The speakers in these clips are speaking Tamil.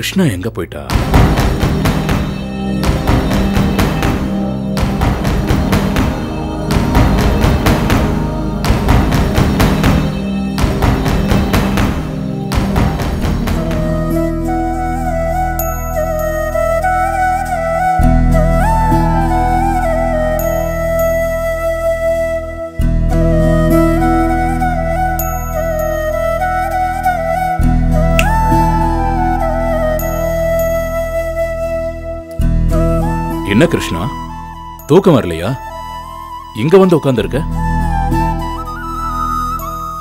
கிருஷ்ணா எங்க போயிட்டா? என்ன கிருஷ்ணா, தூக்கம் வரலையா? இங்க வந்து உட்கார்ந்திருக்க.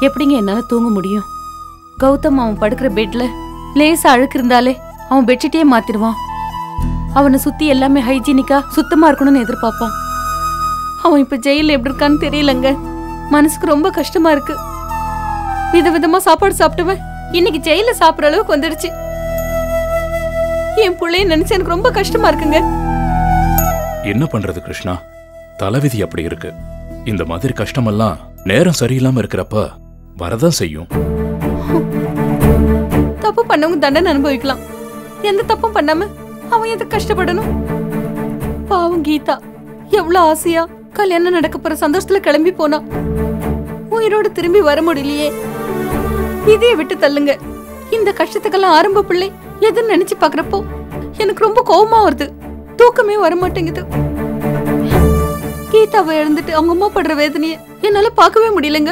எப்படிங்க என்னால தூங்க முடியும்? கௌதம் அவன் படுக்கிற பெட்ல லேசா அழுக்கு இருந்தாலே அவன் பெட்ஷீட்டே மாத்திடுவான். அவனை சுத்தி எல்லாமே ஹைஜீனிக்கா சுத்தமா இருக்கணும்னு எதிர்பார்ப்பான். அவன் இப்ப ஜெயில எப்படி இருக்கான்னு தெரியலங்க. மனசுக்கு ரொம்ப கஷ்டமா இருக்கு. விதவிதமா சாப்பாடு சாப்பிட்டுவன் இன்னைக்கு ஜெயில சாப்பிடுற அளவுக்கு வந்துடுச்சு. என் பிள்ளைய நினைச்சு எனக்கு ரொம்ப கஷ்டமா இருக்குங்க. என்ன பண்றது கிருஷ்ணா, தலைவிதி அப்படி இருக்கு. இந்த மாதிரி கஷ்டமெல்லாம் நேரம் சரியில்லாம இருக்கிறப்ப வரதான் செய்யும். தப்பு பண்ணவங்க தண்டனை அனுபவிக்கலாம். எந்த தப்பும் பண்ணாம அவன் எதுக்கு கஷ்டப்படணும்? பாவம் கீதா எவ்வளவு ஆசையா கல்யாணம் நடக்க போற சந்தோஷத்துல கிளம்பி போனா. உயிரோடு திரும்பி வர முடியலையே. விதியை விட்டு தள்ளுங்க. இந்த கஷ்டத்துக்கெல்லாம் ஆரம்ப பிள்ளை எதுன்னு நினைச்சு பாக்குறப்போ எனக்கு ரொம்ப கோபமா வருது. தூக்கமே வர மாட்டேங்குது. கீதாவை எழுந்துட்டு அவங்க அம்மா படுற வேதனைய என்னால பார்க்கவே முடியலங்க.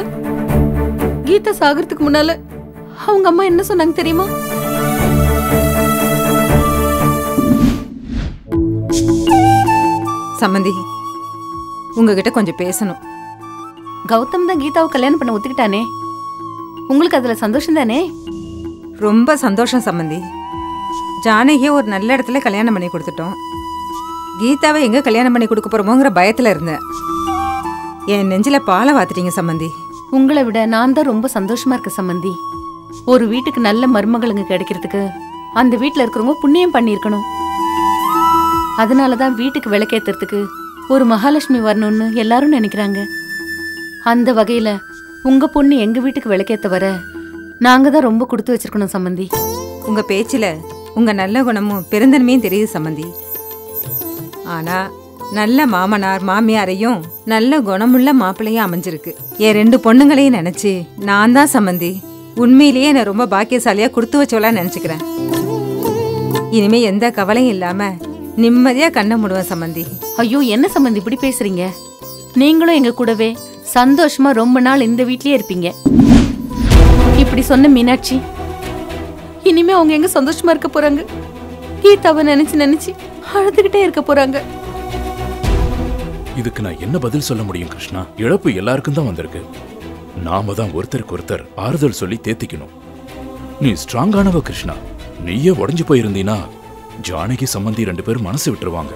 கீதா சாகிறதுக்கு முன்னால அவங்க அம்மா என்ன சொன்னாங்க தெரியுமா? சம்மந்தி, உங்ககிட்ட கொஞ்சம் பேசணும். கௌதம் தான் கீதாவை கல்யாணம் பண்ண ஒத்துக்கிட்டானே, உங்களுக்கு அதுல சந்தோஷம் தானே? ரொம்ப சந்தோஷம் சம்மந்தி. ஜானகியை ஒரு நல்ல இடத்துல கல்யாணம் பண்ணி கொடுத்துட்டோம். கீதாவை எங்க கல்யாணம் பண்ணி கொடுக்க போறோமோங்கிற பயத்துல இருந்தேன். என் நெஞ்சில பாலை வாத்துட்டீங்க சம்மந்தி. உங்களை விட நான் தான் ரொம்ப சந்தோஷமா இருக்க சம்மந்தி. ஒரு வீட்டுக்கு நல்ல மருமகளுங்க கிடைக்கிறதுக்கு அந்த வீட்டுல இருக்கிறவங்க புண்ணியம் பண்ணிருக்கணும். அதனாலதான் வீட்டுக்கு விளக்கேத்துறதுக்கு ஒரு மகாலட்சுமி வரணும்னு எல்லாரும் நினைக்கிறாங்க. அந்த வகையில உங்க பொண்ணு எங்க வீட்டுக்கு விளக்கேத்த வர நாங்க தான் ரொம்ப கொடுத்து வச்சிருக்கணும் சம்மந்தி. உங்க பேச்சுல உங்க நல்ல குணமும் பெருந்தன்மையும் தெரியுது சம்மந்தி. ஆனா நல்ல மாமனார் மாமியாரையும் நல்ல குணமுள்ள மாப்பிள்ளையும் அமைஞ்சிருக்கு. என் 2 பொண்ணுங்களையும் நினைச்சு நான் தான் சம்மந்தி உண்மையிலேயே நான் ரொம்ப பாக்கியசாலியா கொடுத்து வச்சவளா நினைச்சுக்கிறேன். இனிமே எந்த கவலையும் இல்லாம நிம்மதியா கண்ணை மூடுவேன் சம்மந்தி. ஐயோ என்ன சம்மந்தி இப்படி பேசுறீங்க? நீங்களும் எங்க கூடவே சந்தோஷமா ரொம்ப நாள் இந்த வீட்லயே இருப்பீங்க. இப்படி சொன்ன மீனாட்சி இனிமே அவங்க எங்க சந்தோஷமா இருக்க போறாங்க? கீதாவை நினைச்சு நினைச்சு அழுதுகிட்டே இருக்க போறாங்க. இதுக்கு நான் என்ன பதில் சொல்ல முடியும் கிருஷ்ணா? இழப்பு எல்லாருக்கும் தான் வந்திருக்கு. நாம தான் ஒருத்தருக்கு ஒருத்தர் ஆறுதல் சொல்லி தேத்திக்கணும். நீ ஸ்ட்ராங்கானவ கிருஷ்ணா. நீயே உடஞ்சு போயிருந்தீனா ஜானகி சம்பந்தி 2 பேரும் மனசு விட்டுருவாங்க.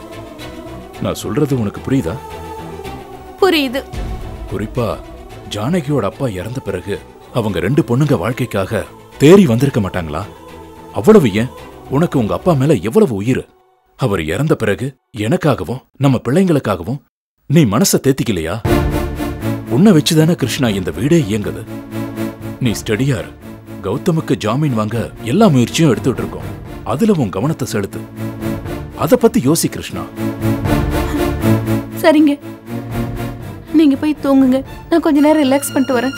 நான் சொல்றது உனக்கு புரியுதா? புரியுது. குறிப்பா ஜானகியோட அப்பா இறந்த பிறகு அவங்க 2 பொண்ணுங்க வாழ்க்கைக்காக தேறி வந்திருக்க மாட்டாங்களா? அவ்வளவு ஏன், உனக்கு உங்க அப்பா மேல எவ்வளவு உயிர். அவர் இறந்த பிறகு எனக்காகவும் நம்ம பிள்ளைங்களுக்காகவும் நீ மனச தேத்திக்கலையா? உன்னை வச்சுதானே கிருஷ்ணா இந்த வீடே இயங்குது. நீ ஸ்டடியார். கௌதமுக்கு ஜாமீன் வாங்க எல்லா முயற்சியும் எடுத்துட்டு இருக்கோம். அதுல உன் கவனத்தை செலுத்து. அத பத்தி யோசி கிருஷ்ணா. சரிங்க, நீங்க போய் தூங்குங்க. நான் கொஞ்ச நேரம் ரிலாக்ஸ் பண்ணிட்டு வரேன்.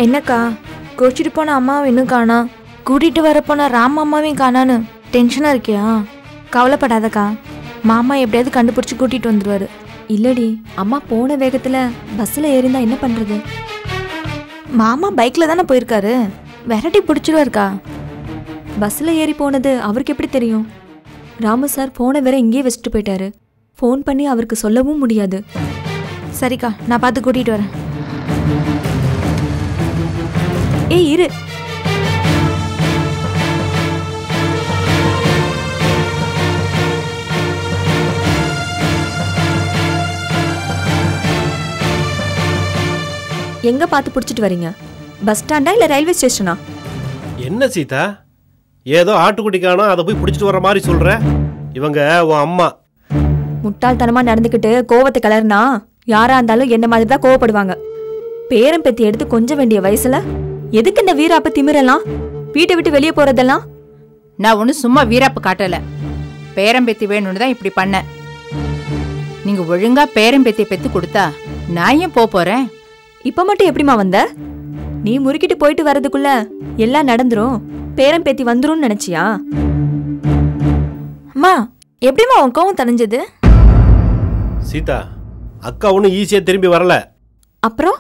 என்னக்கா, கோச்சிட்டு போன அம்மாவை இன்னும் காணா, கூட்டிட்டு வர போன ராம் அம்மாவையும் காணான்னு டென்ஷனா இருக்கியா? கவலைப்படாதக்கா, மாமா எப்படியாவது கண்டுபிடிச்சி கூட்டிட்டு வந்துருவாரு. இல்லடி, அம்மா போன வேகத்துல பஸ்ல ஏறிந்தா என்ன பண்றது? மாமா பைக்ல தானே போயிருக்காரு, விரட்டி பிடிச்சிருவாருக்கா. பஸ்ல ஏறி போனது அவருக்கு எப்படி தெரியும்? ராமு சார் போனை வேற இங்கேயே வச்சுட்டு போயிட்டாரு. ஃபோன் பண்ணி அவருக்கு சொல்லவும் முடியாது. சரிக்கா, நான் பார்த்து கூட்டிட்டு வரேன். ஏய் இரு. எங்க பார்த்து பிடிச்சிட்டு வரீங்க? பஸ் ஸ்டாண்டா இல்ல ரயில்வே ஸ்டேஷனா? என்ன சீதா, ஏதோ ஆட்டுக்குட்டி காணோம் அதை போய் பிடிச்சிட்டு வர மாதிரி சொல்ற? இவங்க உன் அம்மா. முட்டாள்தனமா நடந்துக்கிட்டு கோவத்தை கலர்னா யாரா இருந்தாலும் என்ன மாதிரி தான் கோவப்படுவாங்க. பேரம் பெத்தி எடுத்து கொஞ்சம் வேண்டிய வயசுல எதுக்கு இந்த வீராப்ப திமிரெல்லாம், வீட்டை விட்டு வெளியே போறதெல்லாம்? நான் ஒன்றும் சும்மா வீராப்பு காட்டல, பேரம்பேத்தி வேணும்னு தான் இப்படி பண்ண. நீங்க ஒழுங்கா பேரம்பேத்தியை பெத்து கொடுத்தா நான் ஏன் போறேன்? இப்ப மட்டும் எப்படிமா வந்த? நீ முறுக்கிட்டு போயிட்டு வர்றதுக்குள்ள எல்லாம் நடந்துரும், பேரம்பேத்தி வந்துரும் நினைச்சியா? அம்மா எப்படிம்மா உன் கோவம் தணிஞ்சது? சீதா, அக்கா ஒன்றும் ஈஸியா திரும்பி வரல. அப்புறம்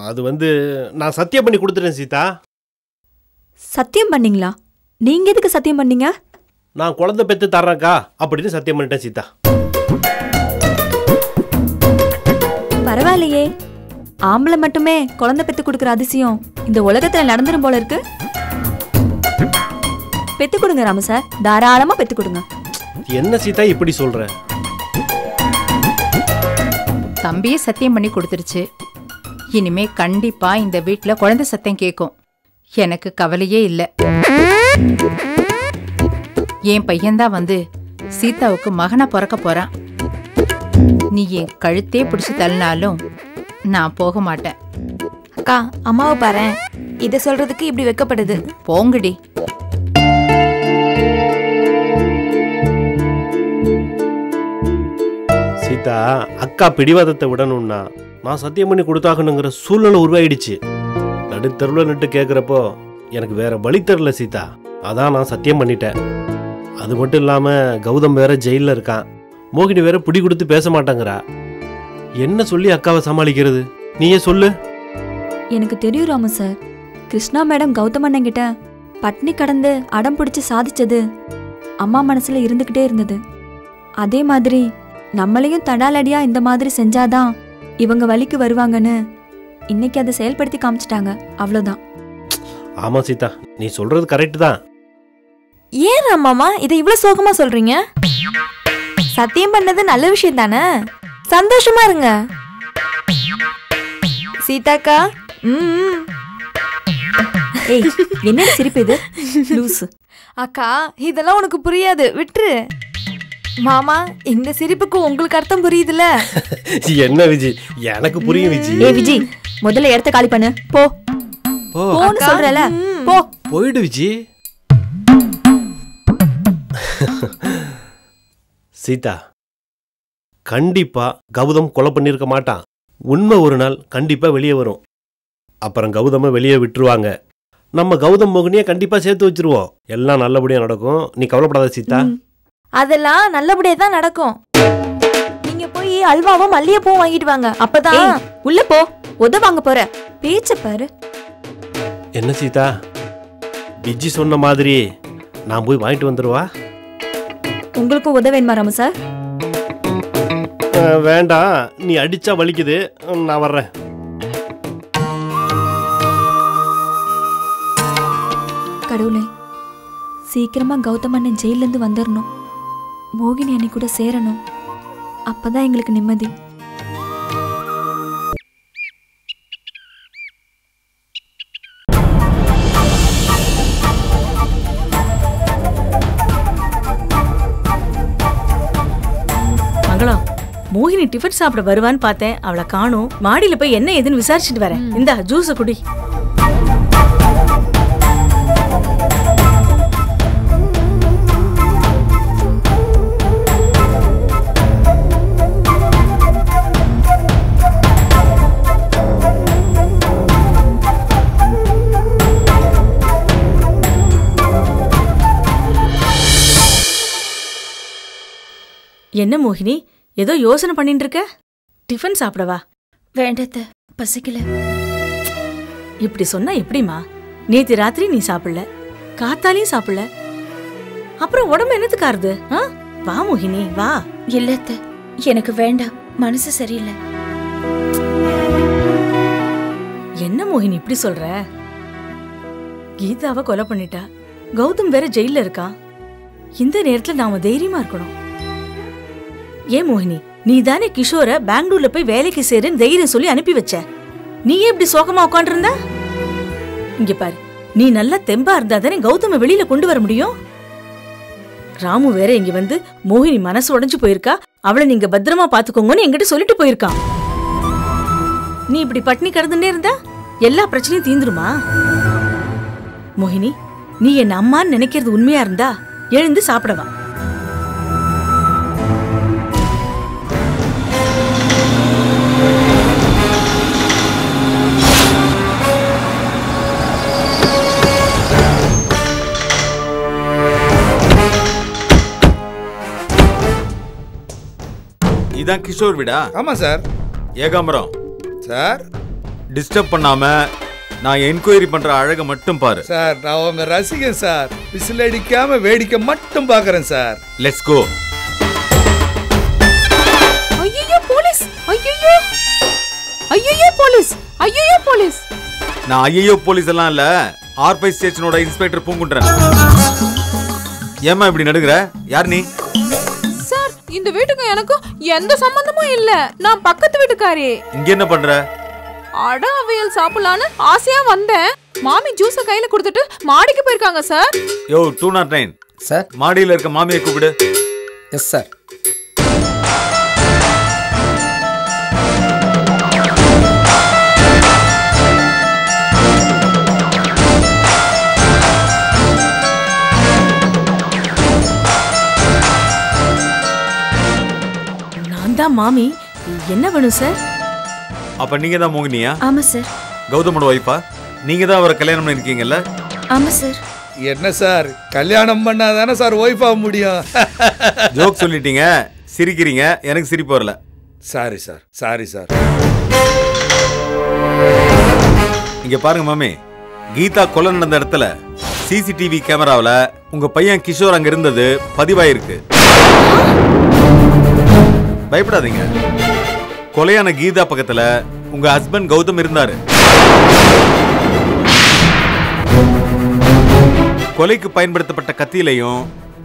அது நான் சத்தியம் பண்ணி கொடுத்துட்டேன் சீதா. சத்தியம் பண்ணீங்களா? நீங்க எதுக்கு சத்தியம் பண்ணீங்க? நான் குழந்தை பெத்து தர்றேன்க்கா அப்படின்னு சத்தியம் பண்ணிட்டேன் சீதா. பரவாயில்லையே, ஆம்பளை மட்டுமே குழந்தை பெத்து கொடுக்குற அதிசயம் இந்த உலகத்துல நடந்துரும் போல இருக்கு. பெத்து கொடுங்க ராமு சார், தாராளமா பெத்து கொடுங்க. என்ன சீதா இப்படி சொல்ற? தம்பியே சத்தியம் பண்ணி கொடுத்துருச்சு, இனிமே கண்டிப்பா இந்த வீட்டுல குழந்தை சத்தம் கேட்கும். எனக்கு கவலையே இல்லை. என் பையன்தான் சீதாவுக்கு மகனா பிறக்க போறான். நீ என் கழுத்தே பிடிச்சு தள்ளினாலும் நான் போக மாட்டேன். அக்கா அம்மாவை பாரு, இதை சொல்றதுக்கு இப்படி வெக்கப்படுது. போங்கடி. சீதா, அக்கா பிடிவாதத்தை விடணும்னா நான் சத்தியம் பண்ணி கொடுத்தாகணுங்கிற சூழ்நிலை உருவாயிடுச்சு. நடுத்தருவில் நின்று கேட்குறப்போ எனக்கு வேற வழி தரல சீதா, அதான் நான் சத்தியம் பண்ணிட்டேன். அது மட்டும் இல்லாமல் கௌதம் வேற ஜெயிலில் இருக்கான், மோகினி வேற பிடி கொடுத்து பேச மாட்டாங்கிறா. என்ன சொல்லி அக்காவை சமாளிக்கிறது, நீயே சொல்லு. எனக்கு தெரியும் ராமு சார், கிருஷ்ணா மேடம் கௌதம் அண்ணன் கிட்ட பட்னி கடந்து அடம் பிடிச்சு சாதிச்சது அம்மா மனசுல இருந்துகிட்டே இருந்தது. அதே மாதிரி நம்மளையும் தடாலடியா இந்த மாதிரி செஞ்சாதான் இவங்க வழிக்கு வருவாங்கன்னு இன்னைக்கு அதை செயல்படுத்தி காமிச்சிட்டாங்க, அவ்வளவுதான். ஆமா சீதா, நீ சொல்றது கரெக்ட் தான். ஏன் ராமாமா இதை இவ்வளவு சோகமா சொல்றீங்க? சத்தியம் பண்ணது நல்ல விஷயம் தானே, சந்தோஷமா இருங்க. சீதாக்கா ஏய், என்ன சிரிப்பு இது? லூசு. அக்கா இதெல்லாம் உனக்கு புரியாது, விட்டுரு. மாமா இந்த சிரிப்புக்கு உங்களுக்கு அர்த்தம் புரியுதுல? என்ன விஜய், எனக்கு புரியும் விஜய். ஏய் விஜய், முதல்ல இடத்த காலி பண்ணு, போ. போன்னு சொல்றல, போ. போயிடு விஜய். சீதா, கண்டிப்பா கௌதம் கொலை பண்ணிருக்க மாட்டான். உண்மை ஒரு நாள் கண்டிப்பா வெளியே வரும். அப்புறம் கௌதம வெளியே விட்டுருவாங்க. நம்ம கௌதம் மோகினியை கண்டிப்பா சேர்த்து வச்சிருவோம். எல்லாம் நல்லபடியா நடக்கும், நீ கவலைப்படாத சீதா. அதெல்லாம் நல்லபடியா தான் நடக்கும். நீங்க போய் அல்வாவும் மல்லிகைப்பூவும் வாங்கிட்டு வாங்க, அப்பதான். உள்ள போ, உத வாங்க போற பேச்ச பாரு. என்ன சீதா, பிஜி சொன்ன மாதிரி நான் போய் வாங்கிட்டு வந்துருவா? உங்களுக்கும் உதவேன்மா ராமு சார்? வேண்டாம், நீ அடிச்சா வலிக்குது, நான் வர்றேன். கடவுளே, சீக்கிரமா கௌதம் அண்ணன் ஜெயில இருந்து வந்துடணும், மோகினி அண்ணி கூட சேரணும், அப்பதான் எங்களுக்கு நிம்மதி. மங்களம், மோகினி டிஃபன் சாப்பிட வருவான்னு பார்த்தேன், அவளை காணோம். மாடியில போய் என்ன ஏதுன்னு விசாரிச்சுட்டு வரேன். இந்த ஜூஸ் குடி. என்ன மோகினி, ஏதோ யோசனை பண்ணிட்டு இருக்க? டிஃபன் சாப்பிடவா? வேண்டத்த, பசிக்கல. இப்படி சொன்னா எப்படிமா? நேத்து ராத்திரி நீ சாப்பிடல, காத்தாலையும் சாப்பிடல, அப்புறம் உடம்பு என்னத்துக்கு ஆறுது? வா மோகினி வா. இல்லத்த, எனக்கு வேண்டாம், மனசு சரியில்லை. என்ன மோகினி இப்படி சொல்ற? கீதாவை கொலை பண்ணிட்டா, கௌதம் வேற ஜெயில இருக்கான். இந்த நேரத்துல நாம தைரியமா இருக்கணும். ஏன் மோகினி, நீ தானே கிஷோரை பெங்களூர்ல போய் வேலைக்கு சேருன்னு தைரியம் சொல்லி அனுப்பி வச்ச. நீ ஏன் இப்படி சோகமா உட்காந்துருந்த? இங்க பாரு, நீ நல்லா தெம்பா இருந்தா தானே கௌதம வெளியில கொண்டு வர முடியும். ராமு வேற இங்க வந்து மோகினி மனசு உடைஞ்சு போயிருக்கா, அவளை நீங்க பத்திரமா பாத்துக்கோங்கன்னு என்கிட்ட சொல்லிட்டு போயிருக்கான். நீ இப்படி பட்டினி கிடந்துட்டே இருந்தா எல்லா பிரச்சனையும் தீந்துருமா? மோகினி, நீ என் அம்மான்னு நினைக்கிறது உண்மையா இருந்தா எழுந்து சாப்பிடவா. இதான் கிஷோர் வீடா? ஆமா சார். ஏகாம்பரம் சார், டிஸ்டர்ப் பண்ணாம நான் என்கொயரி பண்ற அழக மட்டும் பாரு. சார் நான் உங்க ரசிகன் சார். விசில் அடிக்காம வேடிக்கை மட்டும் பாக்குறேன் சார். Let's go. ஐயோ போலீஸ்! ஐயோ ஐயோ போலீஸ்! ஐயோ போலீஸ்! நான் ஐயோ போலீஸ் எல்லாம் இல்ல, ஆர்பை ஸ்டேஷனோட இன்ஸ்பெக்டர் பூங்குன்றன். ஏமா இப்படி நடுங்குற? யார் நீ? சார், இந்த வீட்டுக்கு எனக்கும் எந்த சம்பந்தமும் இல்ல. நான் பக்கத்து வீட்டுக்காரி. இங்க என்ன பண்ற? அட அவையல் சாப்பிடலான்னு ஆசையா வந்தேன். மாமி ஜூஸ கையில கொடுத்துட்டு மாடிக்கு போயிருக்காங்க சார். யோ 209 சார், மாடியில இருக்க மாமியை கூப்பிடு. Yes sir. நான் தான் மாமி. என்ன வேணும் சார்? அப்ப நீங்க தான் மோகினியா? ஆமா சார். கௌதமோட வைஃபா? நீங்க தான் அவரை கல்யாணம் பண்ணிருக்கீங்கல்ல? ஆமா சார். என்ன சார், கல்யாணம் பண்ணாதானே சார் ஒய்ஃப் ஆக முடியும்? ஜோக் சொல்லிட்டீங்க, சிரிக்கிறீங்க, எனக்கு சிரிப்பு வரல. Sorry sir, sorry sir. இங்க பாருங்க மாமி, கீதா கொலை நடந்த இடத்துல சிசிடிவி கேமராவில் உங்க பையன் கிஷோர் அங்க இருந்தது பதிவாயிருக்கு. பயப்படாதீங்க. கொலையான கீதா பக்கத்துல உங்க ஹஸ்பண்ட் கௌதம் இருந்தாரு. கொலைக்கு பயன்படுத்தப்பட்ட கத்தியிலையும்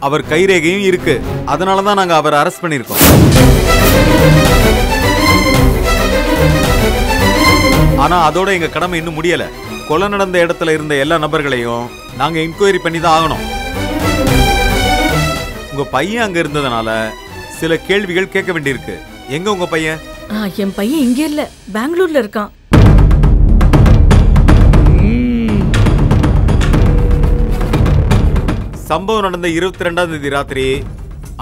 அவர் கைரேகையும் இருக்கு. அதனாலதான் நாங்க அவரை அரெஸ்ட் பண்ணிருக்கோம். ஆனா அதோட எங்க கடமை இன்னும் முடியல. கொலை நடந்த இடத்துல இருந்த எல்லா நபர்களையும் நாங்க என்கொயரி பண்ணி தான் ஆகணும். உங்க பையன் அங்க இருந்ததுனால சில கேள்விகள் கேட்க வேண்டியிருக்கு. எங்க உங்க பையன்? என் பையன் இங்க இல்ல, பெங்களூர்ல இருக்கான். சம்பவம் நடந்த 22ஆம் தேதி ராத்திரி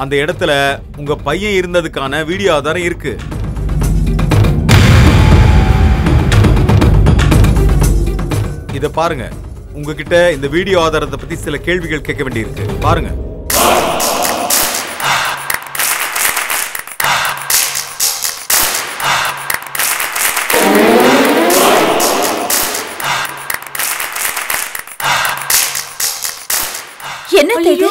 அந்த இடத்துல உங்க பையன் இருந்ததுக்கான வீடியோ ஆதாரம் இருக்கு. இத பாருங்க. உங்ககிட்ட இந்த வீடியோ ஆதாரத்தை பத்தி சில கேள்விகள் கேட்க வேண்டியிருக்கு. பாருங்க. என்ன இது?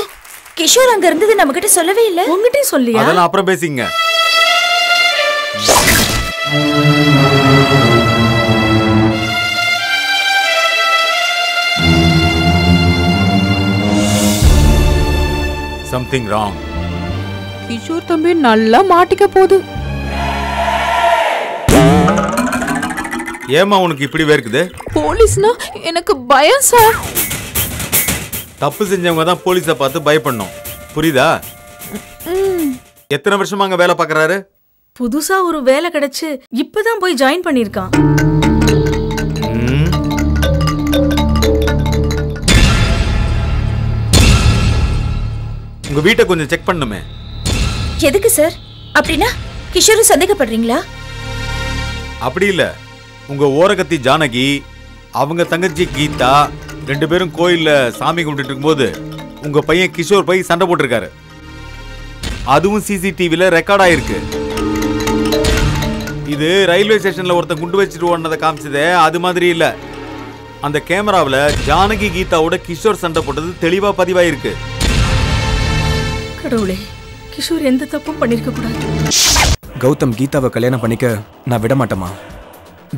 கிஷோர் அங்க இருந்தது நம்ம கிட்ட சொல்லவே இல்ல. உங்ககிட்ட சொல்லியா? அதெல்லாம் அப்புறம் பேசிங்க. Something wrong. கிஷோர் தம்பி நல்லா மாட்டிக்க போகுது. ஏமா உனக்கு இப்படி வேர்க்குது? போலீஸ்னா எனக்கு பயம் சார். தப்பு செஞ்சவங்க தான் போலீஸை பார்த்து பயப்படணும். புரியுதா? எத்தனை வருஷமா அங்க வேலை பார்க்கறாரு? புதுசா ஒரு வேலை கிடைச்சு இப்பதான் போய் ஜாயின் பண்ணிருக்கான். உங்க வீட்டை கொஞ்சம் செக் பண்ணுமே. எதுக்கு சார்? அப்படின்னா கிஷோர் சந்தேகப்படுறீங்களா? அப்படி இல்ல. உங்க ஓரகத்தி ஜானகி, அவங்க தங்கச்சி கீதா ரெண்டு பேரும் கோயில்ல சாமி கும்பிட்டு இருக்கும்போது உங்க பையன் கிஷோர் போய் சண்டை போட்டிருக்காரு. அதுவும் சிசிடிவில ரெக்கார்ட் ஆயிருக்கு. இது ரயில்வே ஸ்டேஷன்ல ஒருத்தன் குண்டு வச்சுட்டு ஓடுனதை காமிச்சதே அது மாதிரி இல்ல. அந்த கேமராவில் ஜானகி கீதாவோட கிஷோர் சண்டை போட்டது தெளிவா பதிவாயிருக்கு. கடவுளே, கிஷோர் எந்த தப்பும் பண்ணிருக்க கூடாது. கௌதம் கீதாவை கல்யாணம் பண்ணிக்க நான் விட மாட்டேமா.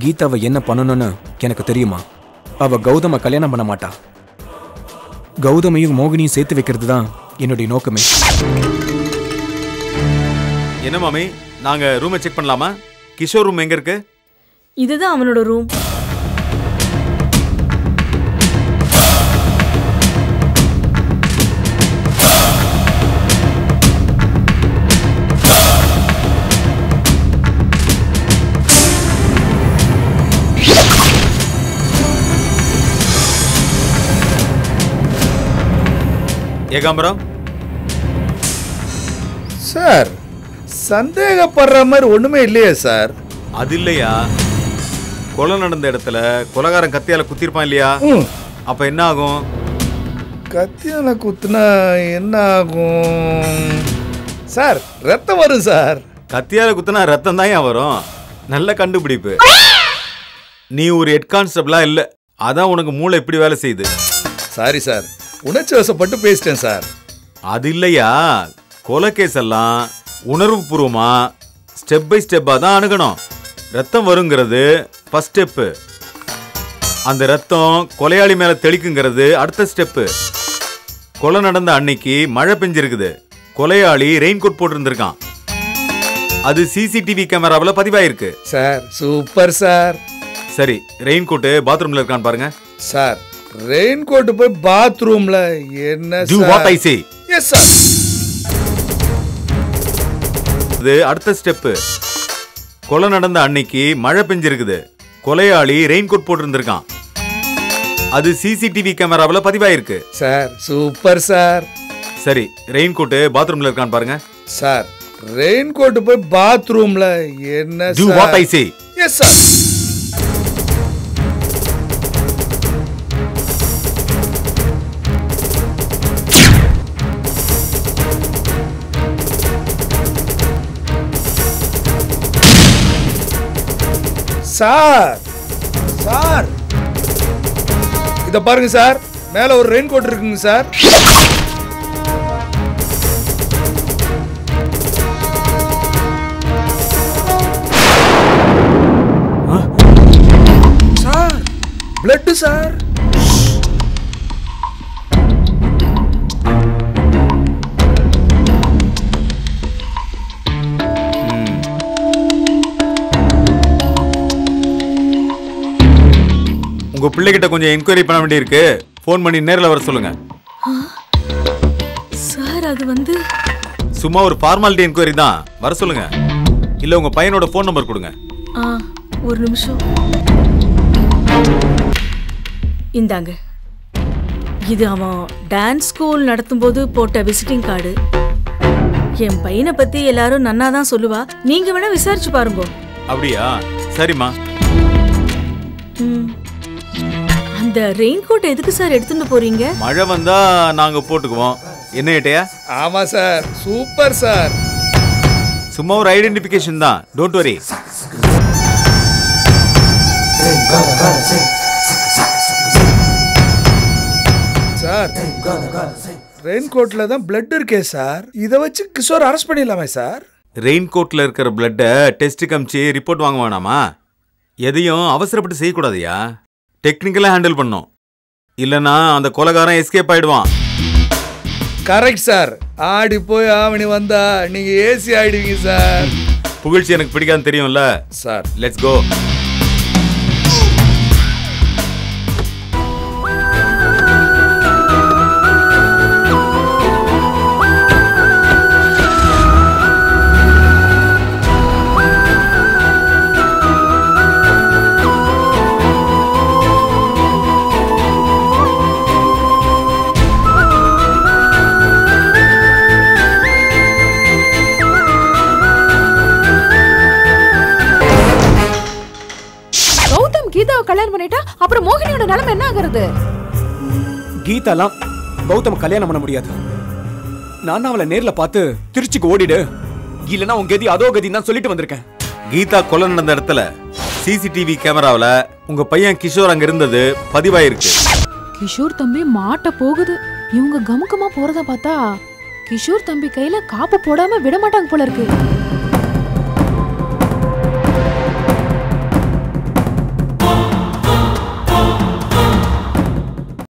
கீதாவை என்ன பண்ணணும்னு எனக்கு தெரியுமா. அவ கௌதம கல்யாணம் பண்ண மாட்டா. கௌதமையும் மோகினியும் சேர்த்து வைக்கிறது தான் என்னுடைய நோக்கமே. என்ன மாமி, நாங்க ரூமை செக் பண்ணலாமா? கிஷோர் ரூம் எங்க இருக்கு? இதுதான் அவனோட ரூம். ஏகாம்பரம் சார், சந்தேகப்படுற மாதிரி ஒண்ணுமே இல்லையே சார். அது இல்லையா, கொலை நடந்த இடத்துல கொலைகாரன் கத்தியால குத்திருப்பான் இல்லையா? அப்ப என்ன ஆகும்? கத்தியால குத்துனா என்ன ஆகும் சார்? ரத்தம் வரும் சார். கத்தியால குத்துனா ரத்தம் தான் ஏன் வரும்? நல்ல கண்டுபிடிப்பு. நீ ஒரு ஹெட் கான்ஸ்டபிளா இல்ல, அதான் உனக்கு மூளை இப்படி வேலை செய்யுது. சாரி சார், உணர்ச்சி வசப்பட்டு பேசிட்டேன் சார். அது இல்லையா, கொலை கேஸ் எல்லாம் உணர்வு பூர்வமா ஸ்டெப் பை ஸ்டெப்பா தான் அணுகணும். ரத்தம் வருங்கிறது ஃபர்ஸ்ட் ஸ்டெப்பு. அந்த ரத்தம் கொலையாளி மேல தெளிக்குங்கிறது அடுத்த ஸ்டெப்பு. கொலை நடந்த அன்னைக்கு மழை பெஞ்சிருக்குது, கொலையாளி ரெயின் கோட் போட்டு இருந்திருக்கான். அது சிசிடிவி கேமராவில் பதிவாயிருக்கு. Sir super sir. சரி, ரெயின் கோட்டு பாத்ரூம்ல இருக்கான்னு பாருங்க. சார், ரெயின் கோட் போய் பாத்ரூம்ல என்ன Do what I say. Yes sir. இது அடுத்த ஸ்டெப்பு. கொலை நடந்த அன்னைக்கு மழை பெஞ்சிருக்குது, கொலையாளி ரெயின் கோட் போட்டு இருந்திருக்கான். அது சிசிடிவி கேமராவில் பதிவாயிருக்கு. Sir super sir. சரி, ரெயின் கோட்டு பாத்ரூம்ல இருக்கான்னு பாருங்க. சார், ரெயின் கோட் போய் பாத்ரூம்ல என்ன Do what I say. Yes sir. Sir sir, இத பாருங்க சார், மேல ஒரு ரெயின் கோட் இருக்குங்க சார். Sir, blood sir. உங்க பிள்ளைகிட்ட கொஞ்சம் என்கொயரி பண்ண வேண்டியிருக்கு, ஃபோன் பண்ணி நேரில் வர சொல்லுங்க. சார், அது வந்து சும்மா ஒரு ஃபார்மாலிட்டி என்கொயரி தான், வர சொல்லுங்க. இல்ல உங்க பையனோட ஃபோன் நம்பர் கொடுங்க. ஒரு நிமிஷம். இந்தாங்க, இது அவன் டான்ஸ் ஸ்கூல் நடத்தும் போது போட்ட விசிட்டிங் கார்டு. என் பையனை பத்தி எல்லாரும் நன்னா தான் சொல்லுவா, நீங்க வேணா விசாரிச்சு பாருங்க. அப்படியா? சரிம்மா. அந்த ரெயின் கோட் எதுக்கு சார் எடுத்துட்டு போறீங்க? மழை வந்தா நாங்க போட்டுக்குவோம். என்ன ஏட்டையா? ஆமா சார், சூப்பர் சார். சும்மா ஒரு ஐடென்டிஃபிகேஷன் தான், டோன்ட் வரி. சார், ரெயின் கோட்ல தான் பிளட் இருக்கே சார், இத வச்சு கிஷோர் அரெஸ்ட் பண்ணிடலாமே சார்? ரெயின் கோட்ல இருக்கிற பிளட்டை டெஸ்ட் காமிச்சு ரிப்போர்ட் வாங்க வேணாமா? எதையும் அவசரப்பட்டு செய்யக்கூடாதுயா, டெக்னிக்கலா ஹேண்டில் பண்ணும். இல்லனா அந்த கொலைகாரன் எஸ்கேப் ஆயிடுவான். Correct sir. ஆடி போய் ஆவணி வந்தா நீங்க ஏசி ஆயிடுவீங்க சார். புகழ்ச்சி எனக்கு பிடிக்காதுன்னு தெரியும்ல சார். Let's go. கீதாவை கல்யாணம் பண்ணிட்டா அப்புறம் மோகினியோட நிலைமை என்ன ஆகுறது? கீதாலாம் கௌதம் கல்யாணம் பண்ண முடியாது. நான் அவளை நேர்ல பார்த்து திருச்சிக்கு ஓடிடு, இல்லனா உன் கதி அதோ கதி தான் சொல்லிட்டு வந்திருக்கேன். கீதா கொலை நடந்த இடத்துல சிசிடிவி கேமராவில் உங்க பையன் கிஷோர் அங்க இருந்தது பதிவாயிருக்கு. கிஷோர் தம்பி மாட்ட போகுது. இவங்க கமுக்கமா போறத பார்த்தா கிஷோர் தம்பி கையில காப்பு போடாம விட மாட்டாங்க போல இருக்கு.